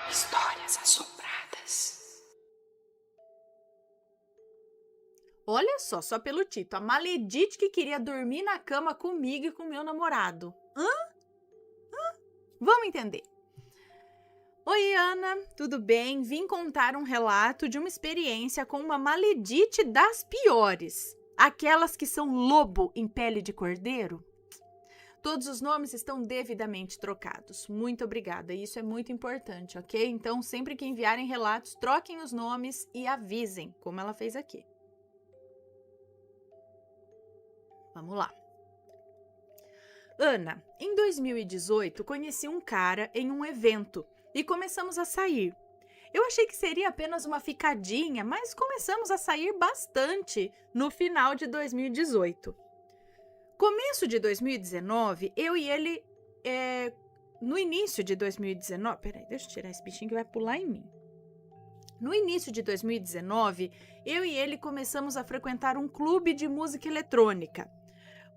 Histórias assombradas. Olha só pelo título, a maledite que queria dormir na cama comigo e com meu namorado. Vamos entender. Oi, Ana, tudo bem? Vim contar um relato de uma experiência com uma maledite das piores. Aquelas que são lobo em pele de cordeiro. Todos os nomes estão devidamente trocados. Muito obrigada, isso é muito importante, ok? Então, sempre que enviarem relatos, troquem os nomes e avisem, como ela fez aqui. Vamos lá. Ana, em 2018, conheci um cara em um evento e começamos a sair. Eu achei que seria apenas uma ficadinha, mas começamos a sair bastante no final de 2018. Começo de 2019, eu e ele, no início de 2019, peraí, deixa eu tirar esse bichinho que vai pular em mim. No início de 2019, eu e ele começamos a frequentar um clube de música eletrônica.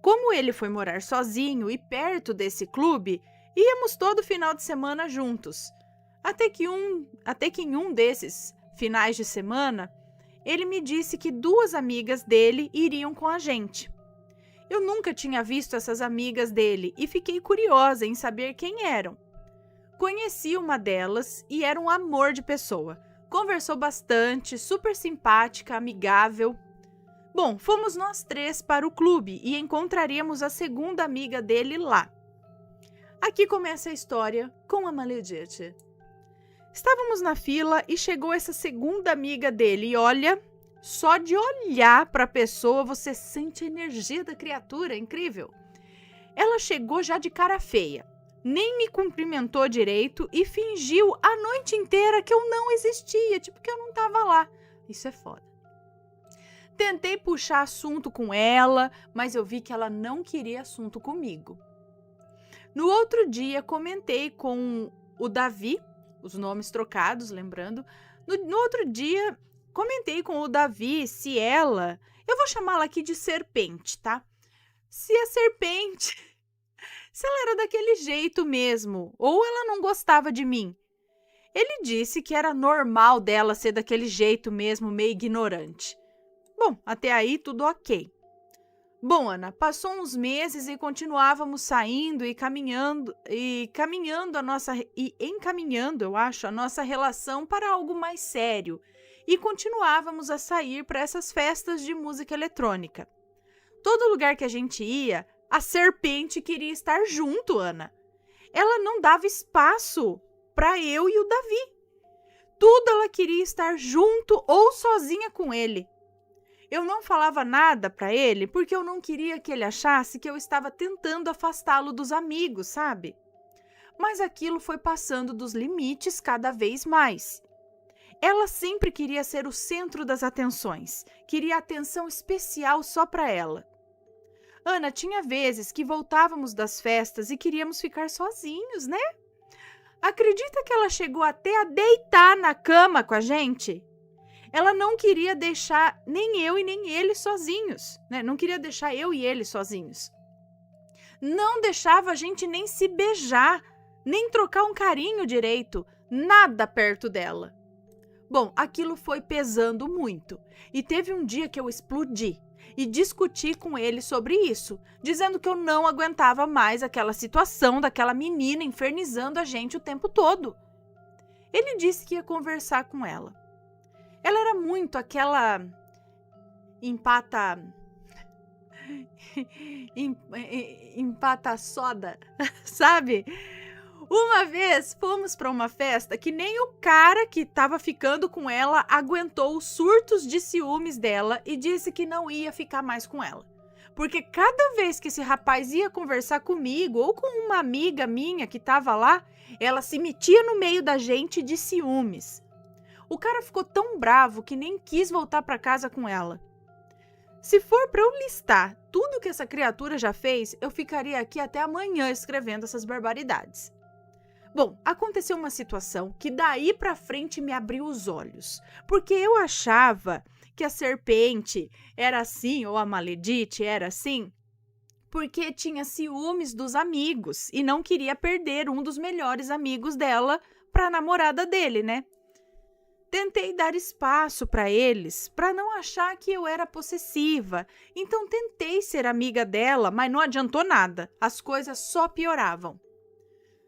Como ele foi morar sozinho e perto desse clube, íamos todo final de semana juntos. Até que em um desses finais de semana, ele me disse que 2 amigas dele iriam com a gente. Eu nunca tinha visto essas amigas dele e fiquei curiosa em saber quem eram. Conheci uma delas e era um amor de pessoa. Conversou bastante, super simpática, amigável. Bom, fomos nós 3 para o clube e encontraríamos a segunda amiga dele lá. Aqui começa a história com a maledite. Estávamos na fila e chegou essa segunda amiga dele e olha... Só de olhar para a pessoa, você sente a energia da criatura, incrível. Ela chegou já de cara feia, nem me cumprimentou direito e fingiu a noite inteira que eu não existia, tipo que eu não estava lá. Isso é foda. Tentei puxar assunto com ela, mas eu vi que ela não queria assunto comigo. No outro dia, comentei com o Davi, os nomes trocados, lembrando. No outro dia... Comentei com o Davi se ela... Eu vou chamá-la aqui de serpente, tá? Se a serpente... Se ela era daquele jeito mesmo, ou ela não gostava de mim. Ele disse que era normal dela ser daquele jeito mesmo, meio ignorante. Bom, até aí tudo ok. Bom, Ana, passou uns meses e continuávamos saindo e encaminhando, eu acho, a nossa relação para algo mais sério. E continuávamos a sair para essas festas de música eletrônica. Todo lugar que a gente ia, a serpente queria estar junto, Ana. Ela não dava espaço para eu e o Davi. Tudo ela queria estar junto ou sozinha com ele. Eu não falava nada para ele porque eu não queria que ele achasse que eu estava tentando afastá-lo dos amigos, sabe? Mas aquilo foi passando dos limites cada vez mais. Ela sempre queria ser o centro das atenções, queria atenção especial só para ela. Ana, tinha vezes que voltávamos das festas e queríamos ficar sozinhos, né? Acredita que ela chegou até a deitar na cama com a gente? Ela não queria deixar nem eu e nem ele sozinhos, né? Não queria deixar eu e ele sozinhos. Não deixava a gente nem se beijar, nem trocar um carinho direito, nada perto dela. Bom, aquilo foi pesando muito e teve um dia que eu explodi e discuti com ele sobre isso, dizendo que eu não aguentava mais aquela situação daquela menina infernizando a gente o tempo todo. Ele disse que ia conversar com ela. Ela era muito aquela empata soda, sabe? Uma vez fomos para uma festa que nem o cara que estava ficando com ela aguentou os surtos de ciúmes dela e disse que não ia ficar mais com ela. Porque cada vez que esse rapaz ia conversar comigo ou com uma amiga minha que estava lá, ela se metia no meio da gente de ciúmes. O cara ficou tão bravo que nem quis voltar para casa com ela. Se for para eu listar tudo que essa criatura já fez, eu ficaria aqui até amanhã escrevendo essas barbaridades. Bom, aconteceu uma situação que daí pra frente me abriu os olhos, porque eu achava que a serpente era assim, ou a maledite era assim, porque tinha ciúmes dos amigos e não queria perder um dos melhores amigos dela para a namorada dele, né? Tentei dar espaço para eles, para não achar que eu era possessiva. Então tentei ser amiga dela, mas não adiantou nada. As coisas só pioravam.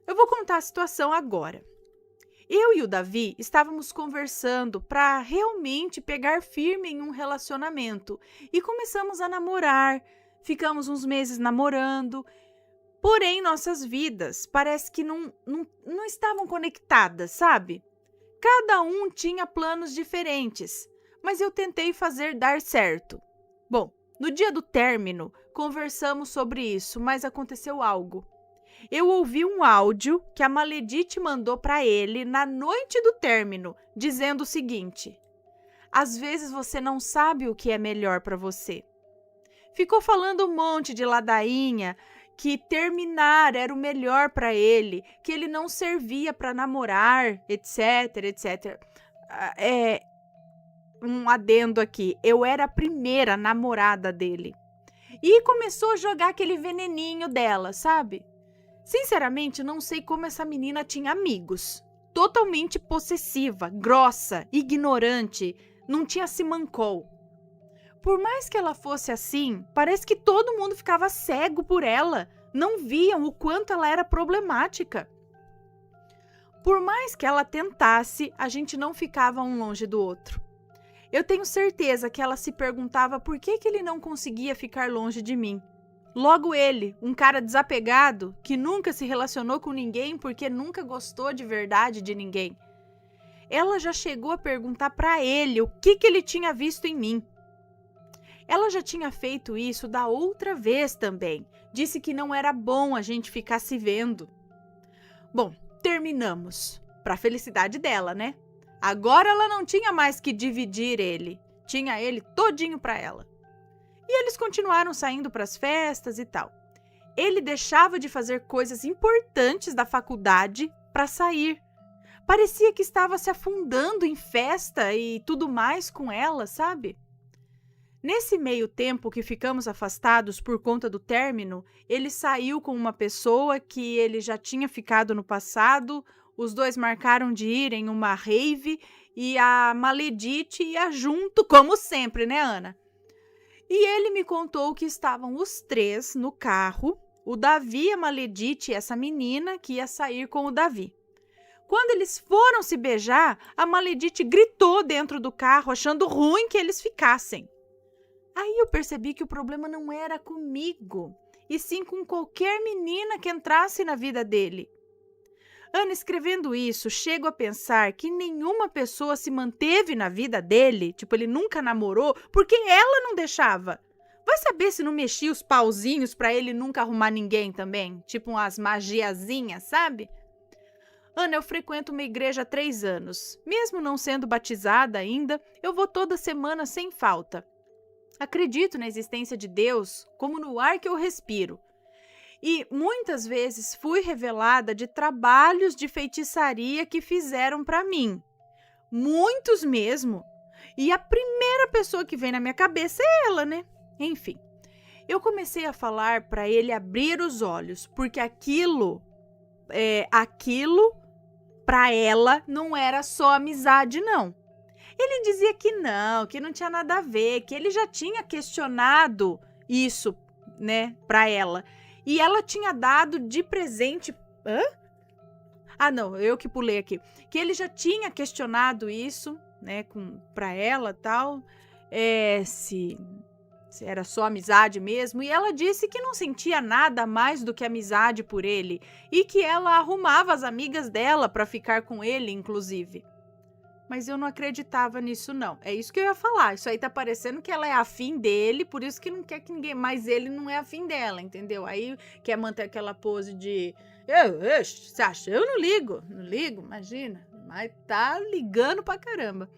Eu vou contar a situação agora. Eu e o Davi estávamos conversando para realmente pegar firme em um relacionamento e começamos a namorar. Ficamos uns meses namorando. Porém, nossas vidas parece que não estavam conectadas, sabe? Cada um tinha planos diferentes, mas eu tentei fazer dar certo. Bom, no dia do término, conversamos sobre isso, mas aconteceu algo. Eu ouvi um áudio que a Maledite mandou para ele na noite do término, dizendo o seguinte: às vezes você não sabe o que é melhor para você. Ficou falando um monte de ladainha, que terminar era o melhor para ele, que ele não servia para namorar, etc, etc. Um adendo aqui, eu era a primeira namorada dele. E começou a jogar aquele veneninho dela, sabe? Sinceramente, não sei como essa menina tinha amigos. Totalmente possessiva, grossa, ignorante, não tinha simancol. Por mais que ela fosse assim, parece que todo mundo ficava cego por ela. Não viam o quanto ela era problemática. Por mais que ela tentasse, a gente não ficava um longe do outro. Eu tenho certeza que ela se perguntava por que ele não conseguia ficar longe de mim. Logo ele, um cara desapegado, que nunca se relacionou com ninguém porque nunca gostou de verdade de ninguém. Ela já chegou a perguntar para ele o que ele tinha visto em mim. Ela já tinha feito isso da outra vez também. Disse que não era bom a gente ficar se vendo. Bom, terminamos. Pra felicidade dela, né? Agora ela não tinha mais que dividir ele. Tinha ele todinho pra ela. E eles continuaram saindo pras festas e tal. Ele deixava de fazer coisas importantes da faculdade pra sair. Parecia que estava se afundando em festa e tudo mais com ela, sabe? Nesse meio tempo que ficamos afastados por conta do término, ele saiu com uma pessoa que ele já tinha ficado no passado, os dois marcaram de ir em uma rave e a Maledite ia junto, como sempre, né, Ana? E ele me contou que estavam os três no carro, o Davi, a Maledite e essa menina que ia sair com o Davi. Quando eles foram se beijar, a Maledite gritou dentro do carro, achando ruim que eles ficassem. Aí eu percebi que o problema não era comigo, e sim com qualquer menina que entrasse na vida dele. Ana, escrevendo isso, chego a pensar que nenhuma pessoa se manteve na vida dele, tipo, ele nunca namorou, porque ela não deixava. Vai saber se não mexia os pauzinhos pra ele nunca arrumar ninguém também, tipo umas magiazinhas, sabe? Ana, eu frequento uma igreja há 3 anos. Mesmo não sendo batizada ainda, eu vou toda semana sem falta. Acredito na existência de Deus como no ar que eu respiro. E muitas vezes fui revelada de trabalhos de feitiçaria que fizeram para mim. Muitos mesmo. E a primeira pessoa que vem na minha cabeça é ela, né? Enfim, eu comecei a falar para ele abrir os olhos, porque aquilo para ela não era só amizade, não. Ele dizia que não tinha nada a ver, que ele já tinha questionado isso, né, para ela. E ela tinha dado de presente... Hã? Ah, não, eu que pulei aqui. Que ele já tinha questionado isso, né, para ela e tal, se era só amizade mesmo. E ela disse que não sentia nada mais do que amizade por ele. E que ela arrumava as amigas dela para ficar com ele, inclusive. Mas eu não acreditava nisso, não. É isso que eu ia falar. Isso aí tá parecendo que ela é afim dele, por isso que não quer que ninguém... Mas ele não é afim dela, entendeu? Aí quer manter aquela pose de... Você acha? Eu não ligo, imagina. Mas tá ligando pra caramba.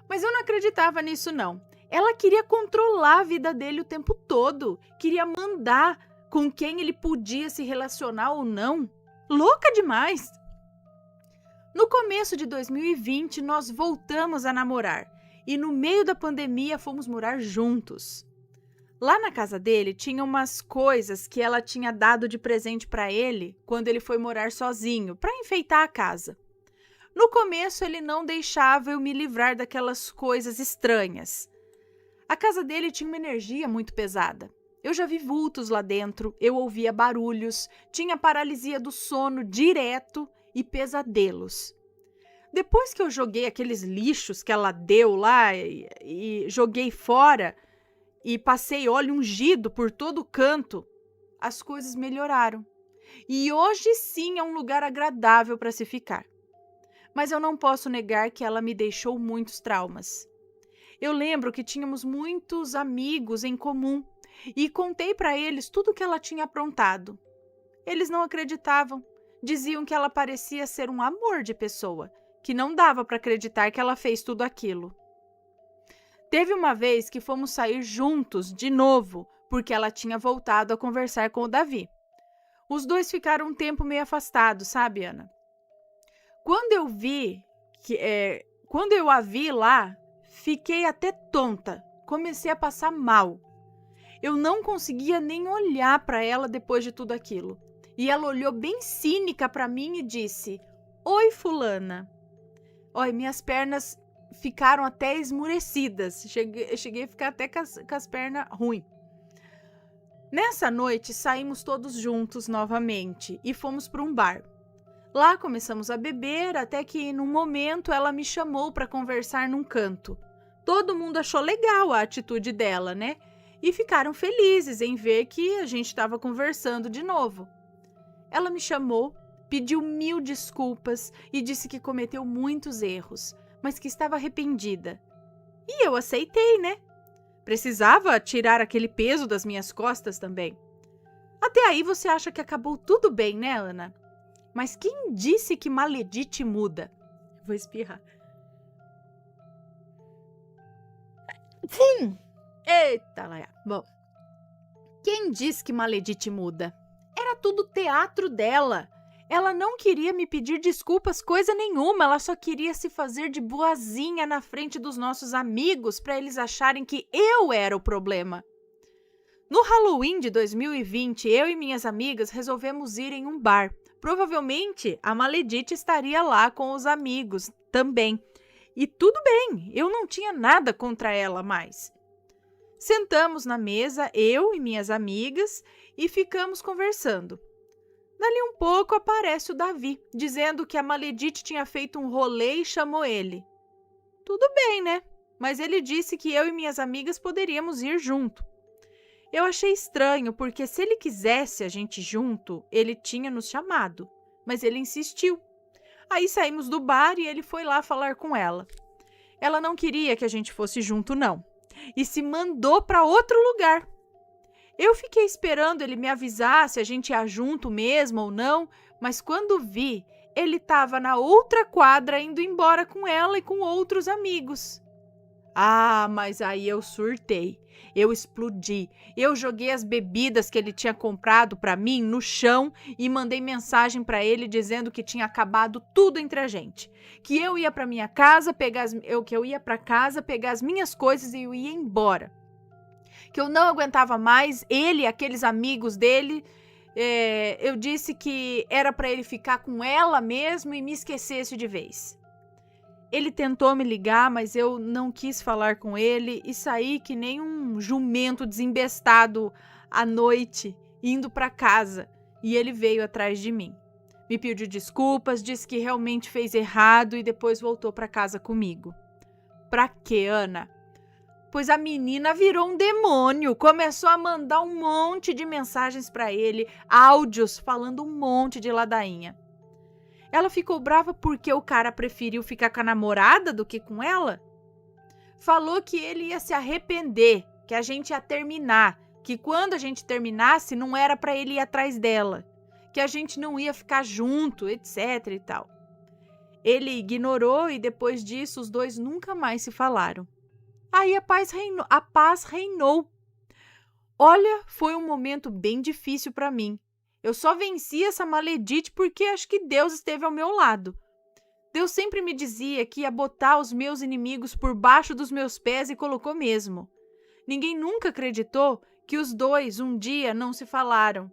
Mas eu não acreditava nisso, não. Ela queria controlar a vida dele o tempo todo. Queria mandar com quem ele podia se relacionar ou não. Louca demais! No começo de 2020, nós voltamos a namorar e no meio da pandemia fomos morar juntos. Lá na casa dele tinha umas coisas que ela tinha dado de presente para ele quando ele foi morar sozinho, para enfeitar a casa. No começo, ele não deixava eu me livrar daquelas coisas estranhas. A casa dele tinha uma energia muito pesada. Eu já vi vultos lá dentro, eu ouvia barulhos, tinha paralisia do sono direto e pesadelos. Depois que eu joguei aqueles lixos que ela deu lá e joguei fora e passei óleo ungido por todo o canto, as coisas melhoraram. E hoje sim é um lugar agradável para se ficar. Mas eu não posso negar que ela me deixou muitos traumas. Eu lembro que tínhamos muitos amigos em comum e contei para eles tudo o que ela tinha aprontado. Eles não acreditavam. Diziam que ela parecia ser um amor de pessoa, que não dava para acreditar que ela fez tudo aquilo. Teve uma vez que fomos sair juntos de novo, porque ela tinha voltado a conversar com o Davi. Os dois ficaram um tempo meio afastados, sabe, Ana? Quando eu a vi lá, fiquei até tonta, comecei a passar mal. Eu não conseguia nem olhar para ela depois de tudo aquilo. E ela olhou bem cínica para mim e disse: "Oi, fulana." Olha, minhas pernas ficaram até esmurecidas. Cheguei a ficar até com as pernas ruins. Nessa noite, saímos todos juntos novamente e fomos para um bar. Lá começamos a beber, até que num momento ela me chamou para conversar num canto. Todo mundo achou legal a atitude dela, né? E ficaram felizes em ver que a gente estava conversando de novo. Ela me chamou, pediu 1000 desculpas e disse que cometeu muitos erros, mas que estava arrependida. E eu aceitei, né? Precisava tirar aquele peso das minhas costas também. Até aí você acha que acabou tudo bem, né, Ana? Mas quem disse que maledite muda? Vou espirrar. Eita, Laia. Bom, quem disse que maledite muda? Era tudo teatro dela. Ela não queria me pedir desculpas coisa nenhuma, ela só queria se fazer de boazinha na frente dos nossos amigos para eles acharem que eu era o problema. No Halloween de 2020, eu e minhas amigas resolvemos ir em um bar. Provavelmente a maledite estaria lá com os amigos também. E tudo bem, eu não tinha nada contra ela mais. Sentamos na mesa, eu e minhas amigas, e ficamos conversando. Dali um pouco aparece o Davi, dizendo que a maledite tinha feito um rolê e chamou ele. Tudo bem, né? Mas ele disse que eu e minhas amigas poderíamos ir junto. Eu achei estranho, porque se ele quisesse a gente junto, ele tinha nos chamado. Mas ele insistiu. Aí saímos do bar e ele foi lá falar com ela. Ela não queria que a gente fosse junto, não. E se mandou para outro lugar. Eu fiquei esperando ele me avisar se a gente ia junto mesmo ou não, mas quando vi, ele estava na outra quadra indo embora com ela e com outros amigos. Ah, mas aí eu surtei, eu explodi, eu joguei as bebidas que ele tinha comprado para mim no chão e mandei mensagem para ele dizendo que tinha acabado tudo entre a gente, que eu ia para minha casa eu ia para casa pegar as minhas coisas e eu ia embora. Que eu não aguentava mais ele e aqueles amigos dele. Eu disse que era para ele ficar com ela mesmo e me esquecesse de vez. Ele tentou me ligar, mas eu não quis falar com ele e saí que nem um jumento desembestado à noite, indo para casa. E ele veio atrás de mim. Me pediu desculpas, disse que realmente fez errado e depois voltou para casa comigo. Pra quê, Ana? Pois a menina virou um demônio, começou a mandar um monte de mensagens para ele, áudios falando um monte de ladainha. Ela ficou brava porque o cara preferiu ficar com a namorada do que com ela? Falou que ele ia se arrepender, que a gente ia terminar, que quando a gente terminasse não era para ele ir atrás dela, que a gente não ia ficar junto, etc e tal. Ele ignorou e depois disso os dois nunca mais se falaram. Aí a paz reinou. Olha, foi um momento bem difícil para mim. Eu só venci essa maledite porque acho que Deus esteve ao meu lado. Deus sempre me dizia que ia botar os meus inimigos por baixo dos meus pés e colocou mesmo. Ninguém nunca acreditou que os dois um dia não se falaram.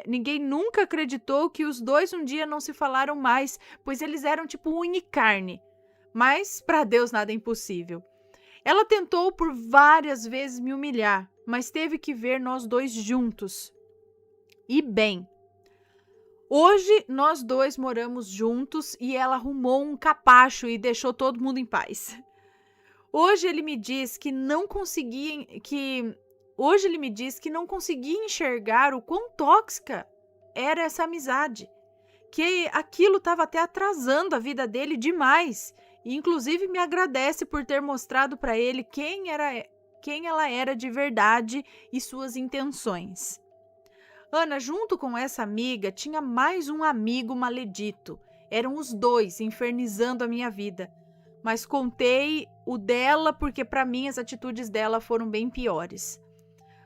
Ninguém nunca acreditou que os dois um dia não se falaram mais, pois eles eram tipo unha e carne. Mas para Deus nada é impossível. Ela tentou por várias vezes me humilhar, mas teve que ver nós dois juntos. E bem, hoje nós dois moramos juntos e ela arrumou um capacho e deixou todo mundo em paz. Hoje ele me diz que não conseguia enxergar o quão tóxica era essa amizade, que aquilo estava até atrasando a vida dele demais. E inclusive me agradece por ter mostrado para ele quem ela era de verdade e suas intenções. Ana, junto com essa amiga, tinha mais um amigo maledito. Eram os dois infernizando a minha vida. Mas contei o dela porque para mim as atitudes dela foram bem piores.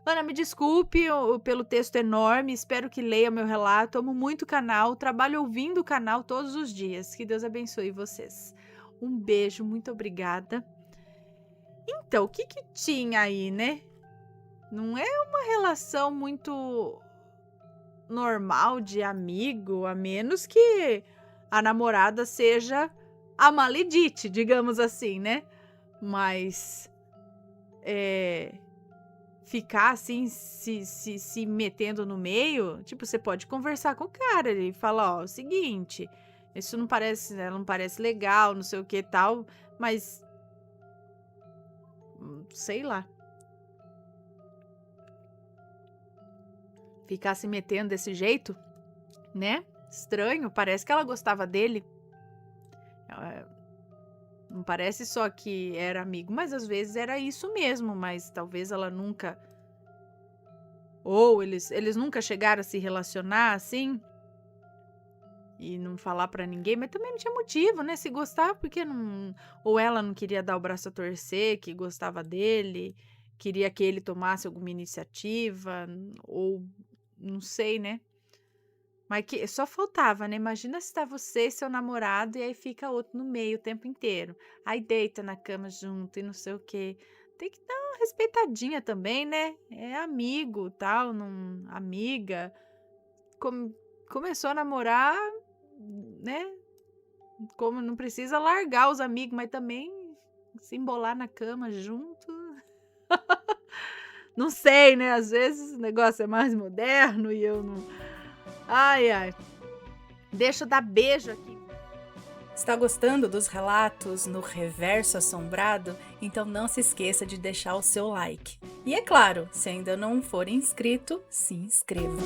Ana, me desculpe pelo texto enorme, espero que leia meu relato. Amo muito o canal, trabalho ouvindo o canal todos os dias. Que Deus abençoe vocês. Um beijo, muito obrigada. Então, o que tinha aí, né? Não é uma relação muito normal de amigo, a menos que a namorada seja a maledite, digamos assim, né? Mas ficar assim, se metendo no meio, tipo, você pode conversar com o cara e falar, ó, é o seguinte, isso não parece legal, não sei o que e tal, mas sei lá. Ficar se metendo desse jeito, né? Estranho, parece que ela gostava dele. Não parece só que era amigo, mas às vezes era isso mesmo, mas talvez ela nunca... Ou eles nunca chegaram a se relacionar assim e não falar pra ninguém, mas também não tinha motivo, né? Se gostava, porque não... Ou ela não queria dar o braço a torcer, que gostava dele, queria que ele tomasse alguma iniciativa, ou não sei, né? Mas que só faltava, né? Imagina se tá você e seu namorado e aí fica outro no meio o tempo inteiro. Aí deita na cama junto e não sei o quê. Tem que dar uma respeitadinha também, né? É amigo, tal, amiga. Começou a namorar, né? Como não precisa largar os amigos, mas também se embolar na cama junto. Não sei, né? Às vezes o negócio é mais moderno e eu não... Ai, ai. Deixa eu dar beijo aqui. Está gostando dos relatos no Reverso Assombrado? Então não se esqueça de deixar o seu like. E é claro, se ainda não for inscrito, se inscreva.